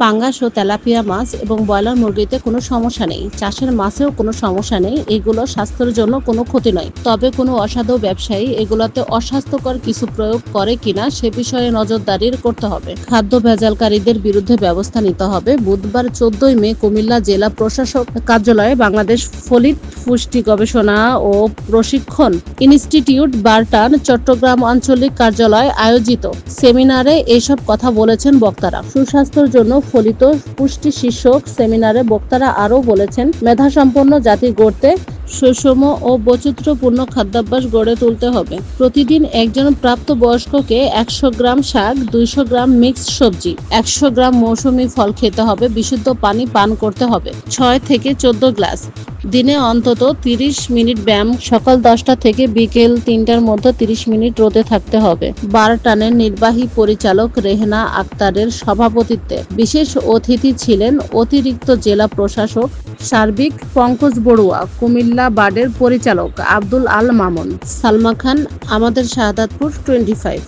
পাঙ্গাস ও তেলাপিয়া মাছ এবং ব্রয়লার মুরগিতে কোনো সমস্যা নেই, চাষের মাছেও কোনো সমস্যা নেই, এগুলো স্বাস্থ্যের জন্য কোনো ক্ষতি নয়। তবে কোনো অসাধু ব্যবসায়ী এগুলোতে অস্বাস্থ্যকর কিছু প্রয়োগ করে কিনা সে বিষয়ে নজরদারি করতে হবে। খাদ্য ভেজালকারীদের বিরুদ্ধে ব্যবস্থা নিতে হবে। বুধবার 14 মে কুমিল্লা জেলা প্রশাসক কার্যালয়ে বাংলাদেশ ফলিত পুষ্টি গবেষণা ও প্রশিক্ষণ ইনস্টিটিউট বারটান চট্টগ্রাম আঞ্চলিক কার্যালয় আয়োজিত সেমিনারে এসব কথা বলেছেন বক্তারা। সুস্বাস্থ্যের জন্য ফলিত পুষ্টি শীর্ষক সেমিনারে বক্তারা আরও বলেছেন, মেধাসম্পন্ন জাতি গড়তে সুষম ও বৈচিত্র্যপূর্ণ খাদ্যাভ্যাস গড়ে তুলতে হবে। প্রতিদিন একজন প্রাপ্তবয়স্ককে 100 গ্রাম শাক, 200 গ্রাম মিক্সড সবজি, 100 গ্রাম মৌসুমী ফল খেতে হবে। বিশুদ্ধ পানি পান করতে হবে 6 থেকে 14 গ্লাস। দিনে অন্তত 30 মিনিট ব্যায়াম, সকাল 10টা থেকে বিকেল 3টার মধ্যে 30 মিনিট রোদে থাকতে হবে। বারটানের নির্বাহী পরিচালক রেহেনা আক্তারের সভাপতিত্বে বিশেষ অতিথি ছিলেন অতিরিক্ত জেলা প্রশাসক সার্বিক পঙ্কজ বড়ুয়া, কুমিল্লা বার্ডের পরিচালক আব্দুল আল মামুন, সালমা খান, আমাদের শাহাদাতপুর 25।